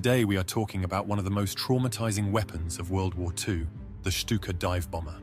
Today we are talking about one of the most traumatizing weapons of World War II, the Stuka dive bomber.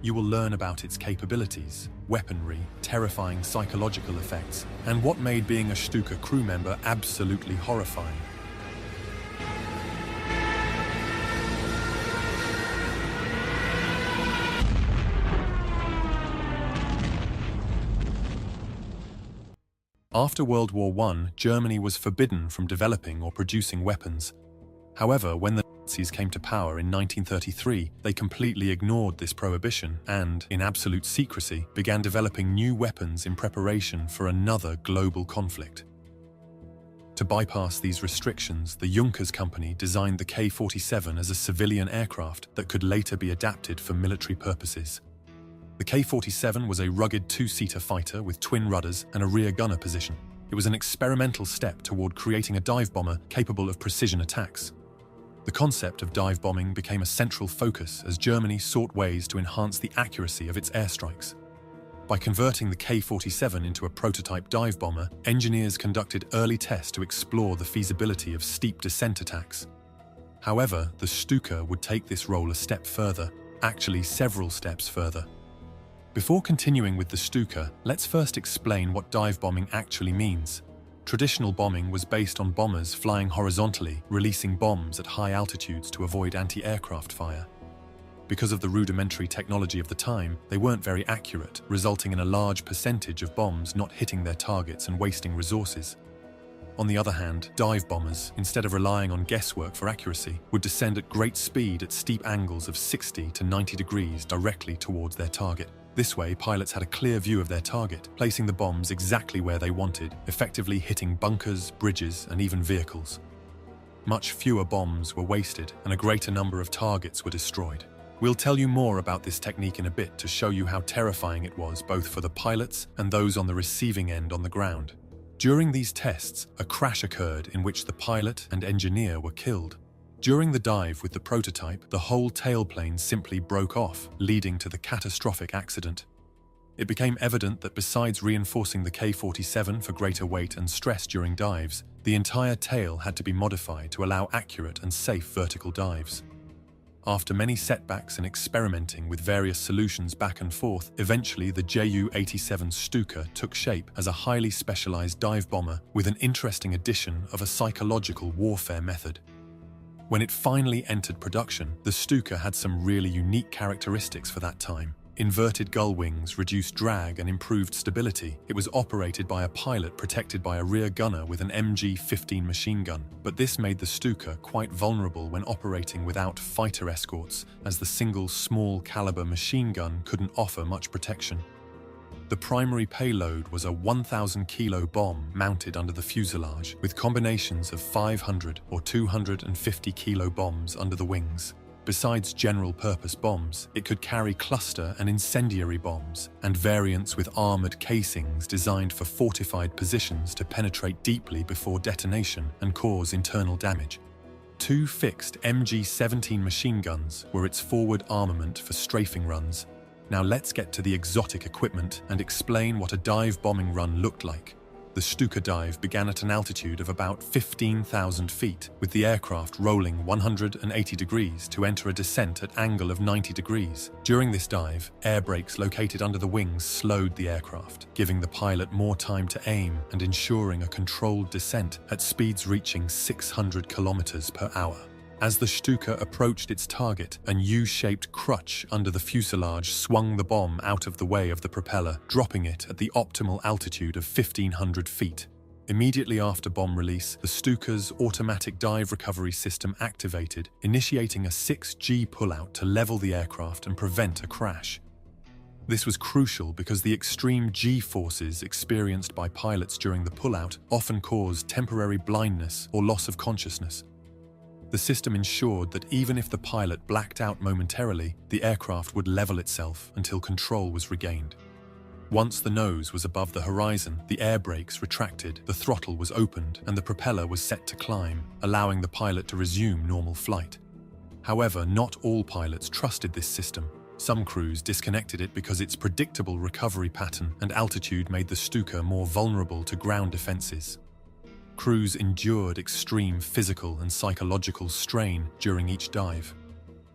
You will learn about its capabilities, weaponry, terrifying psychological effects, and what made being a Stuka crew member absolutely horrifying. After World War I, Germany was forbidden from developing or producing weapons. However, when the Nazis came to power in 1933, they completely ignored this prohibition and, in absolute secrecy, began developing new weapons in preparation for another global conflict. To bypass these restrictions, the Junkers Company designed the K-47 as a civilian aircraft that could later be adapted for military purposes. The K-47 was a rugged two-seater fighter with twin rudders and a rear gunner position. It was an experimental step toward creating a dive bomber capable of precision attacks. The concept of dive bombing became a central focus as Germany sought ways to enhance the accuracy of its airstrikes. By converting the K-47 into a prototype dive bomber, engineers conducted early tests to explore the feasibility of steep descent attacks. However, the Stuka would take this role a step further, actually several steps further. Before continuing with the Stuka, let's first explain what dive bombing actually means. Traditional bombing was based on bombers flying horizontally, releasing bombs at high altitudes to avoid anti-aircraft fire. Because of the rudimentary technology of the time, they weren't very accurate, resulting in a large percentage of bombs not hitting their targets and wasting resources. On the other hand, dive bombers, instead of relying on guesswork for accuracy, would descend at great speed at steep angles of 60 to 90 degrees directly towards their target. This way, pilots had a clear view of their target, placing the bombs exactly where they wanted, effectively hitting bunkers, bridges, and even vehicles. Much fewer bombs were wasted, and a greater number of targets were destroyed. We'll tell you more about this technique in a bit to show you how terrifying it was both for the pilots and those on the receiving end on the ground. During these tests, a crash occurred in which the pilot and engineer were killed. During the dive with the prototype, the whole tailplane simply broke off, leading to the catastrophic accident. It became evident that besides reinforcing the K-47 for greater weight and stress during dives, the entire tail had to be modified to allow accurate and safe vertical dives. After many setbacks and experimenting with various solutions back and forth, eventually the Ju-87 Stuka took shape as a highly specialized dive bomber with an interesting addition of a psychological warfare method. When it finally entered production, the Stuka had some really unique characteristics for that time. Inverted gull wings reduced drag and improved stability. It was operated by a pilot protected by a rear gunner with an MG-15 machine gun, but this made the Stuka quite vulnerable when operating without fighter escorts, as the single small caliber machine gun couldn't offer much protection. The primary payload was a 1,000-kilo bomb mounted under the fuselage, with combinations of 500 or 250-kilo bombs under the wings. Besides general-purpose bombs, it could carry cluster and incendiary bombs, and variants with armored casings designed for fortified positions to penetrate deeply before detonation and cause internal damage. 2 fixed MG-17 machine guns were its forward armament for strafing runs. Now let's get to the exotic equipment and explain what a dive bombing run looked like. The Stuka dive began at an altitude of about 15,000 feet, with the aircraft rolling 180 degrees to enter a descent at angle of 90 degrees. During this dive, air brakes located under the wings slowed the aircraft, giving the pilot more time to aim and ensuring a controlled descent at speeds reaching 600 kilometers per hour. As the Stuka approached its target, a U-shaped crutch under the fuselage swung the bomb out of the way of the propeller, dropping it at the optimal altitude of 1,500 feet. Immediately after bomb release, the Stuka's automatic dive recovery system activated, initiating a 6G pullout to level the aircraft and prevent a crash. This was crucial because the extreme G-forces experienced by pilots during the pullout often caused temporary blindness or loss of consciousness. The system ensured that even if the pilot blacked out momentarily, the aircraft would level itself until control was regained. Once the nose was above the horizon, the air brakes retracted, the throttle was opened, and the propeller was set to climb, allowing the pilot to resume normal flight. However, not all pilots trusted this system. Some crews disconnected it because its predictable recovery pattern and altitude made the Stuka more vulnerable to ground defenses. Crews endured extreme physical and psychological strain during each dive.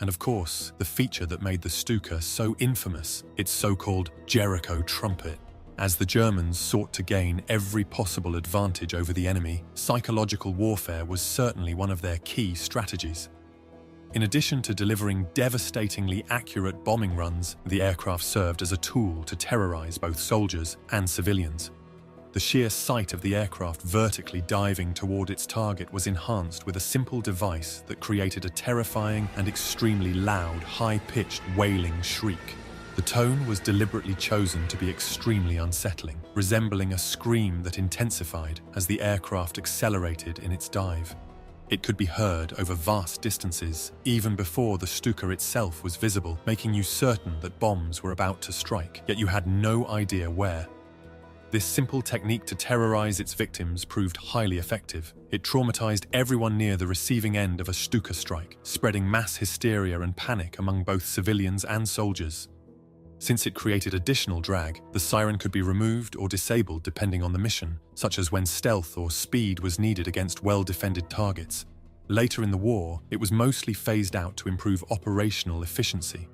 And of course, the feature that made the Stuka so infamous, its so-called Jericho trumpet. As the Germans sought to gain every possible advantage over the enemy, psychological warfare was certainly one of their key strategies. In addition to delivering devastatingly accurate bombing runs, the aircraft served as a tool to terrorize both soldiers and civilians. The sheer sight of the aircraft vertically diving toward its target was enhanced with a simple device that created a terrifying and extremely loud, high-pitched wailing shriek. The tone was deliberately chosen to be extremely unsettling, resembling a scream that intensified as the aircraft accelerated in its dive. It could be heard over vast distances, even before the Stuka itself was visible, making you certain that bombs were about to strike, yet you had no idea where. This simple technique to terrorize its victims proved highly effective. It traumatized everyone near the receiving end of a Stuka strike, spreading mass hysteria and panic among both civilians and soldiers. Since it created additional drag, the siren could be removed or disabled depending on the mission, such as when stealth or speed was needed against well-defended targets. Later in the war, it was mostly phased out to improve operational efficiency.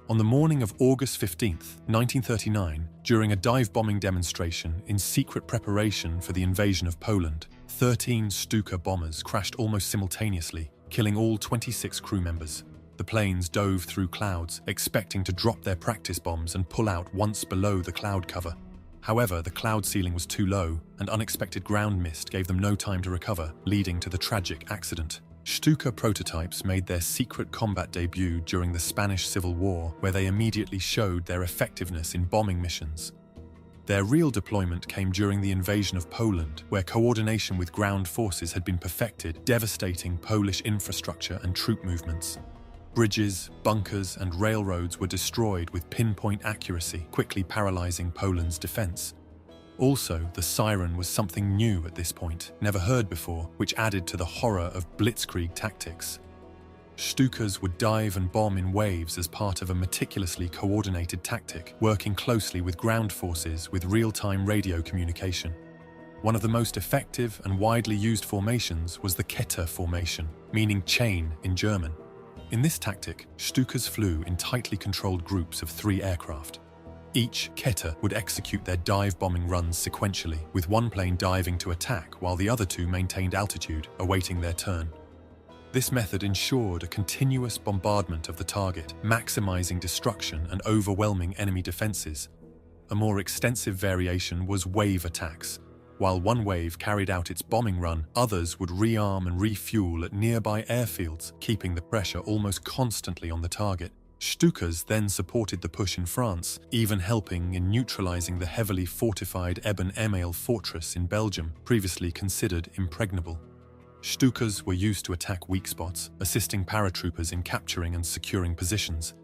On the morning of August 15, 1939, during a dive bombing demonstration in secret preparation for the invasion of Poland, 13 Stuka bombers crashed almost simultaneously, killing all 26 crew members. The planes dove through clouds, expecting to drop their practice bombs and pull out once below the cloud cover. However, the cloud ceiling was too low, and unexpected ground mist gave them no time to recover, leading to the tragic accident. Stuka prototypes made their secret combat debut during the Spanish Civil War, where they immediately showed their effectiveness in bombing missions. Their real deployment came during the invasion of Poland, where coordination with ground forces had been perfected, devastating Polish infrastructure and troop movements. Bridges, bunkers, and railroads were destroyed with pinpoint accuracy, quickly paralyzing Poland's defense. Also, the siren was something new at this point, never heard before, which added to the horror of blitzkrieg tactics. Stukas would dive and bomb in waves as part of a meticulously coordinated tactic, working closely with ground forces with real-time radio communication. One of the most effective and widely used formations was the Kette formation, meaning chain in German. In this tactic, Stukas flew in tightly controlled groups of 3 aircraft. Each Kette would execute their dive bombing runs sequentially, with one plane diving to attack while the other 2 maintained altitude, awaiting their turn. This method ensured a continuous bombardment of the target, maximizing destruction and overwhelming enemy defenses. A more extensive variation was wave attacks. While one wave carried out its bombing run, others would rearm and refuel at nearby airfields, keeping the pressure almost constantly on the target. Stukas then supported the push in France, even helping in neutralizing the heavily fortified Eben-Emael fortress in Belgium, previously considered impregnable. Stukas were used to attack weak spots, assisting paratroopers in capturing and securing positions.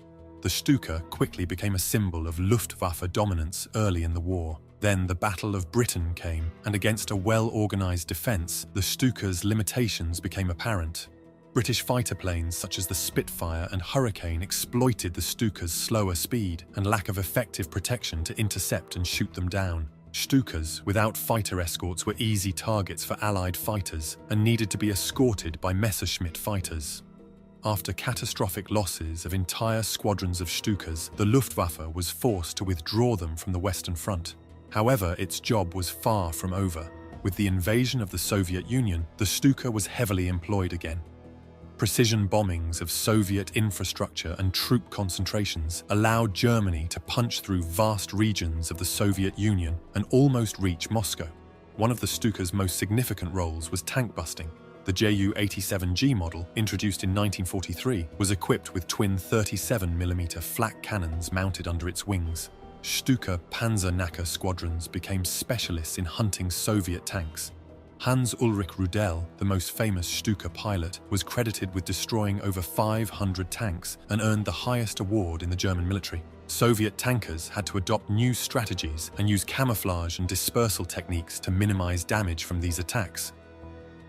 The Stuka quickly became a symbol of Luftwaffe dominance early in the war. Then the Battle of Britain came, and against a well-organized defense, the Stuka's limitations became apparent. British fighter planes such as the Spitfire and Hurricane exploited the Stuka's slower speed and lack of effective protection to intercept and shoot them down. Stukas, without fighter escorts, were easy targets for Allied fighters and needed to be escorted by Messerschmitt fighters. After catastrophic losses of entire squadrons of Stukas, the Luftwaffe was forced to withdraw them from the Western Front. However, its job was far from over. With the invasion of the Soviet Union, the Stuka was heavily employed again. Precision bombings of Soviet infrastructure and troop concentrations allowed Germany to punch through vast regions of the Soviet Union and almost reach Moscow. One of the Stuka's most significant roles was tank busting. The Ju-87G model, introduced in 1943, was equipped with twin 37mm flak cannons mounted under its wings. Stuka Panzernacker squadrons became specialists in hunting Soviet tanks. Hans-Ulrich Rudel, the most famous Stuka pilot, was credited with destroying over 500 tanks and earned the highest award in the German military. Soviet tankers had to adopt new strategies and use camouflage and dispersal techniques to minimize damage from these attacks.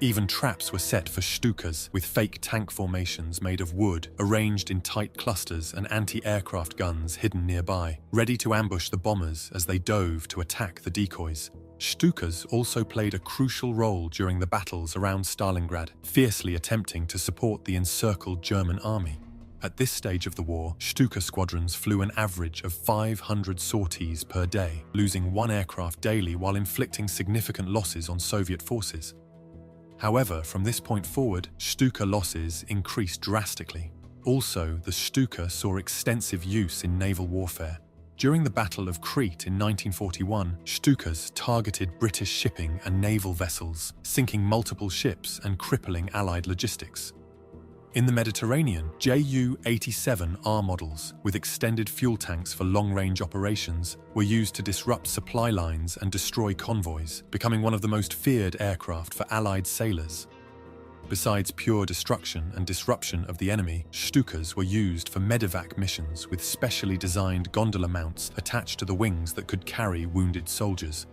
Even traps were set for Stukas, with fake tank formations made of wood, arranged in tight clusters, and anti-aircraft guns hidden nearby, ready to ambush the bombers as they dove to attack the decoys. Stukas also played a crucial role during the battles around Stalingrad, fiercely attempting to support the encircled German army. At this stage of the war, Stuka squadrons flew an average of 500 sorties per day, losing one aircraft daily while inflicting significant losses on Soviet forces. However, from this point forward, Stuka losses increased drastically. Also, the Stuka saw extensive use in naval warfare. During the Battle of Crete in 1941, Stukas targeted British shipping and naval vessels, sinking multiple ships and crippling Allied logistics. In the Mediterranean, Ju-87R models, with extended fuel tanks for long-range operations, were used to disrupt supply lines and destroy convoys, becoming one of the most feared aircraft for Allied sailors. Besides pure destruction and disruption of the enemy, Stukas were used for medevac missions with specially designed gondola mounts attached to the wings that could carry wounded soldiers.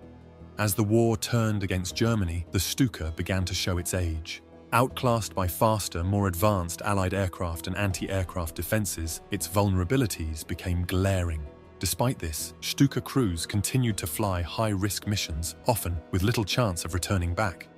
As the war turned against Germany, the Stuka began to show its age. Outclassed by faster, more advanced Allied aircraft and anti-aircraft defenses, its vulnerabilities became glaring. Despite this, Stuka crews continued to fly high-risk missions, often with little chance of returning back.